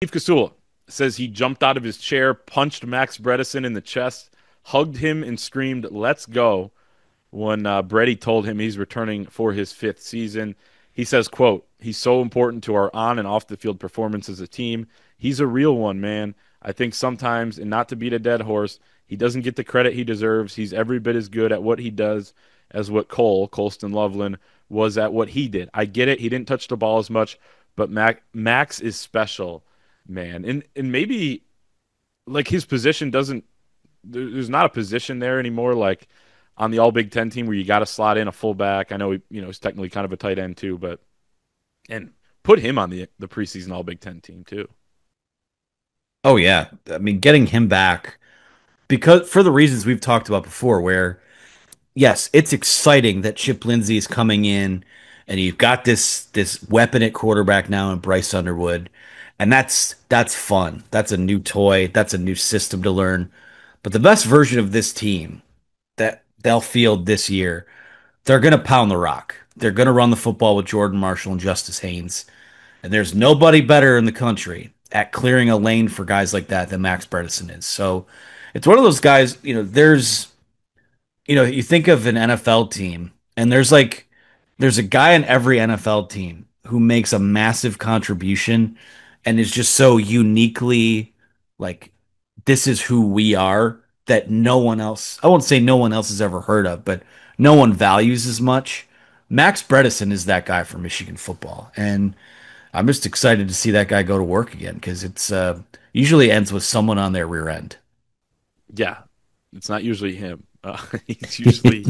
Steve Casula says he jumped out of his chair, punched Max Bredeson in the chest, hugged him, and screamed, "Let's go," when Brady told him he's returning for his fifth season. He says, quote, "He's so important to our on and off the field performance as a team. He's a real one, man. I think sometimes, and not to beat a dead horse, he doesn't get the credit he deserves. He's every bit as good at what he does as what Colston Loveland, was at what he did. I get it. He didn't touch the ball as much, but Max is special, man." And maybe like his position doesn't, there's not a position there anymore, like on the All Big Ten team where you got to slot in a fullback. I know he's technically kind of a tight end too, but and put him on the preseason All Big Ten team too. Oh yeah. I mean, getting him back because for the reasons we've talked about before, where yes, it's exciting that Chip Lindsey is coming in and you've got this weapon at quarterback now in Bryce Underwood. And that's fun. That's a new toy. That's a new system to learn. But the best version of this team that they'll field this year, they're gonna pound the rock. They're gonna run the football with Jordan Marshall and Justice Haynes. And there's nobody better in the country at clearing a lane for guys like that than Max Bredesen is. So it's one of those guys, you think of an NFL team, and there's a guy in every NFL team who makes a massive contribution and is just so uniquely like this is who we are that no one else, I won't say no one else has ever heard of, but no one values as much. Max Bredesen is that guy for Michigan football. And I'm just excited to see that guy go to work again because it's usually ends with someone on their rear end. Yeah, it's not usually him. He's usually,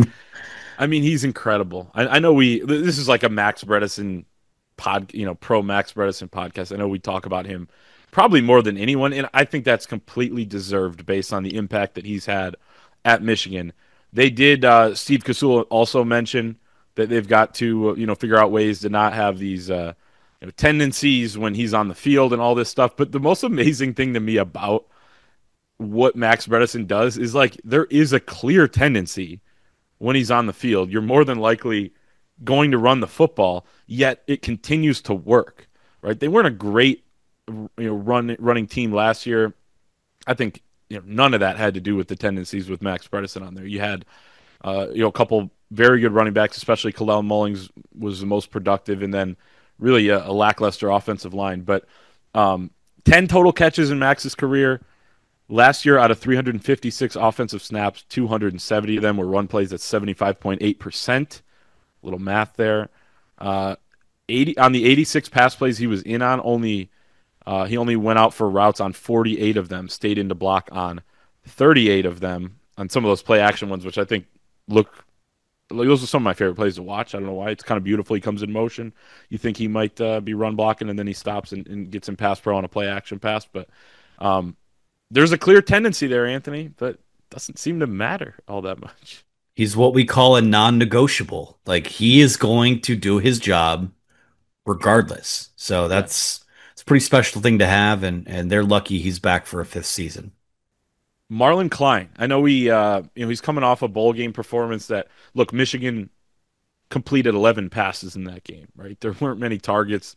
I mean, he's incredible. I know this is like a Max Bredesen pro Max Bredesen podcast. I know we talk about him probably more than anyone, and I think that's completely deserved based on the impact that he's had at Michigan. They did. Steve Casula also mention that they've got to figure out ways to not have these tendencies when he's on the field and all this stuff. But the most amazing thing to me about what Max Bredesen does is like there is a clear tendency when he's on the field. You're more than likely going to run the football, yet it continues to work. Right? They weren't a great running team last year. I think none of that had to do with the tendencies with Max Bredesen on there. You had a couple very good running backs, especially Kalel Mullings was the most productive, and then really a lackluster offensive line. But 10 total catches in Max's career. Last year, out of 356 offensive snaps, 270 of them were run plays at 75.8%. Little math there. 80 on the 86 pass plays he was in on, he only went out for routes on 48 of them, stayed into block on 38 of them on some of those play action ones, which I think look like those are some of my favorite plays to watch. I don't know why. It's kind of beautiful. He comes in motion. You think he might be run blocking, and then he stops and gets in pass pro on a play action pass. But um, there's a clear tendency there, Anthony, but doesn't seem to matter all that much. He's what we call a non-negotiable. Like he is going to do his job regardless. So Yeah. that's it's a pretty special thing to have, and they're lucky he's back for a fifth season. Marlon Klein. I know he's coming off a bowl game performance that look, Michigan completed 11 passes in that game, right? There weren't many targets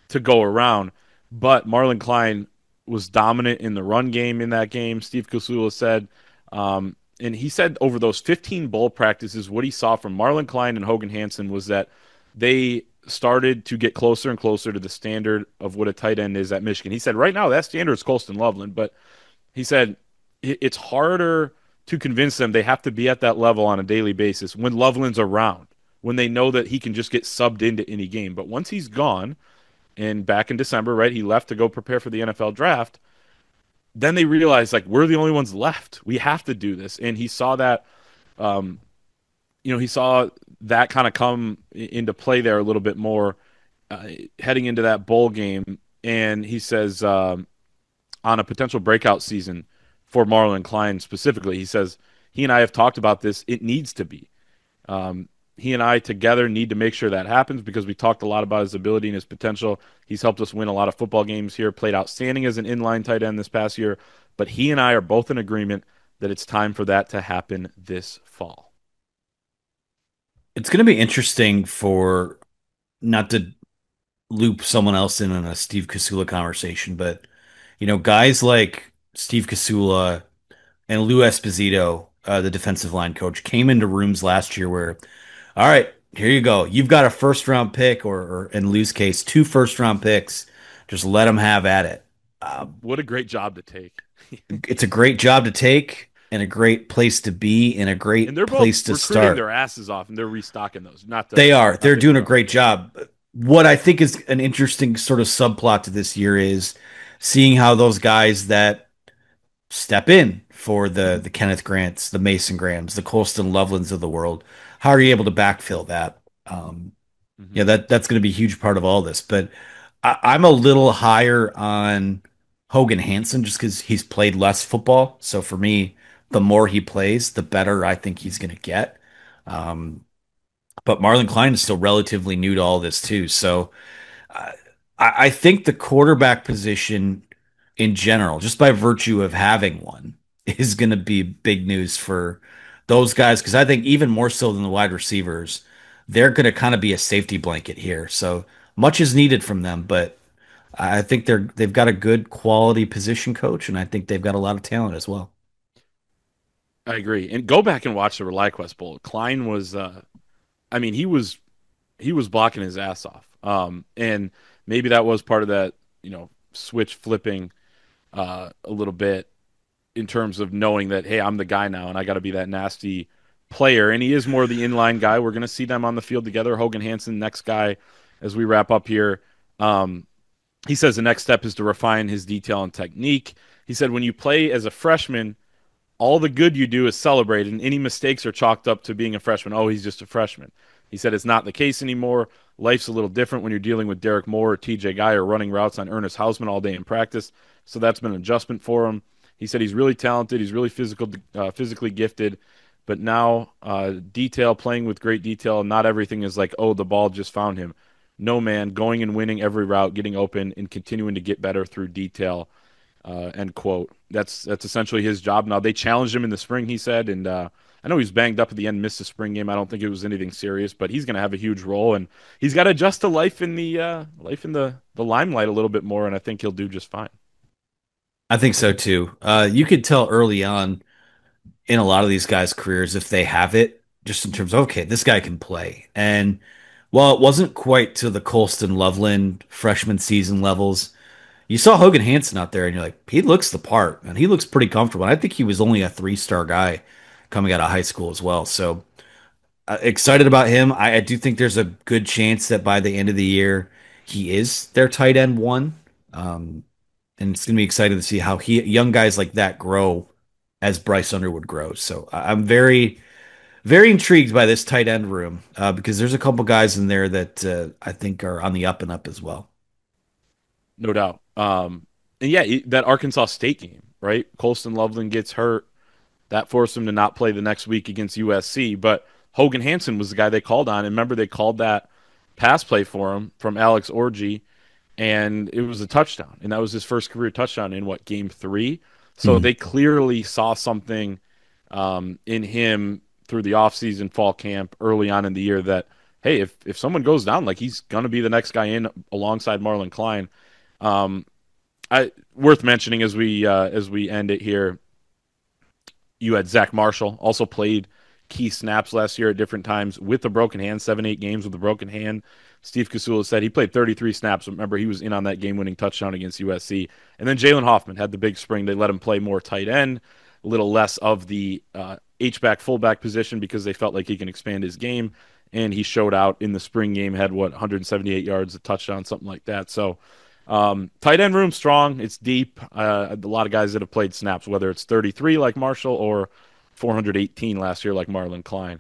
to go around, but Marlon Klein was dominant in the run game in that game. Steve Casula said, and he said over those 15 bowl practices, what he saw from Marlon Klein and Hogan Hansen was that they started to get closer and closer to the standard of what a tight end is at Michigan. He said right now that standard is Colston Loveland, but he said it's harder to convince them they have to be at that level on a daily basis when Loveland's around, when they know that he can just get subbed into any game. But once he's gone, and back in December, right, he left to go prepare for the NFL draft. Then they realized like we're the only ones left. We have to do this, and he saw that. Um, he saw that kind of come into play there a little bit more heading into that bowl game, and he says on a potential breakout season for Marlon Klein specifically, he says he and I have talked about this. It needs to be. He and I together need to make sure that happens because we talked a lot about his ability and his potential. He's helped us win a lot of football games here, played outstanding as an inline tight end this past year. But he and I are both in agreement that it's time for that to happen this fall. It's going to be interesting for not to loop someone else in on a Steve Casula conversation, but Guys like Steve Casula and Lou Esposito, the defensive line coach, came into rooms last year where, all right, here you go. You've got a first round pick, or in Lou's case, two first round picks. Just let them have at it. What a great job to take. It's a great job to take and a great place to be and a And great they're both place to recruiting their start. asses off, and they're restocking those. Not They to are. not They're to doing a interrupt, great but job. What I think is an interesting sort of subplot to this year is seeing how those guys that step in for the Kenneth Grants, the Mason Grahams, the Colston Lovelands of the world, how are you able to backfill that? mhm. Yeah, that's going to be a huge part of all this. But I'm a little higher on Hogan Hansen just because he's played less football. So for me, the more he plays, the better I think he's going to get. Um, but Marlon Klein is still relatively new to all this too. So I, I think the quarterback position in general, just by virtue of having one, is going to be big news for those guys because I think even more so than the wide receivers, they're going to kind of be a safety blanket here. So much is needed from them, but I think they've got a good quality position coach, and I think they've got a lot of talent as well. I agree. And go back and watch the ReliaQuest Bowl. Klein was, I mean, he was blocking his ass off. And maybe that was part of that, switch flipping a little bit in terms of knowing that, hey, I'm the guy now, and I got to be that nasty player. And he is more the inline guy. We're going to see them on the field together. Hogan Hansen, next guy, as we wrap up here. Um, he says the next step is to refine his detail and technique. He said when you play as a freshman, all the good you do is celebrated, and any mistakes are chalked up to being a freshman. Oh, he's just a freshman. He said it's not the case anymore. Life's a little different when you're dealing with Derek Moore or TJ Guy or running routes on Ernest Hausman all day in practice. So that's been an adjustment for him. He said he's really talented. He's really physically gifted. But now, detail, playing with great detail, not everything is like, oh, the ball just found him. No, man, going and winning every route, getting open, and continuing to get better through detail. End quote. That's essentially his job now. They challenged him in the spring, he said, and I know he's banged up at the end, missed the spring game. I don't think it was anything serious, but he's going to have a huge role, and he's got to adjust to life in the limelight a little bit more, and I think he'll do just fine. I think so too. You could tell early on in a lot of these guys' careers if they have it, just in terms of, okay, this guy can play. And while it wasn't quite to the Colston Loveland freshman season levels, you saw Hogan Hansen out there and you're like, he looks the part and he looks pretty comfortable. And I think he was only a 3-star guy coming out of high school as well. So excited about him. I do think there's a good chance that by the end of the year, he is their tight end one. Um, and it's going to be exciting to see how young guys like that grow as Bryce Underwood grows. So I'm very, very intrigued by this tight end room because there's a couple guys in there that I think are on the up and up as well. No doubt. And yeah, that Arkansas State game, right? Colston Loveland gets hurt. That forced him to not play the next week against USC. But Hogan Hansen was the guy they called on. And remember, they called that pass play for him from Alex Orji, and it was a touchdown. And that was his first career touchdown in what, game three? So Hmm. they clearly saw something in him through the offseason, fall camp, early on in the year that, hey, if someone goes down, like he's going to be the next guy in alongside Marlon Klein. Um, worth mentioning as we end it here, you had Zach Marshall, also played key snaps last year at different times with a broken hand, 7, 8 games with a broken hand. Steve Casula said he played 33 snaps. Remember, he was in on that game-winning touchdown against USC. And then Jalen Hoffman had the big spring. They let him play more tight end, a little less of the H-back, fullback position because they felt like he can expand his game. And he showed out in the spring game, had 178 yards, a touchdown, something like that. So tight end room strong. It's deep. A lot of guys that have played snaps, whether it's 33 like Marshall or 418 last year like Marlon Klein.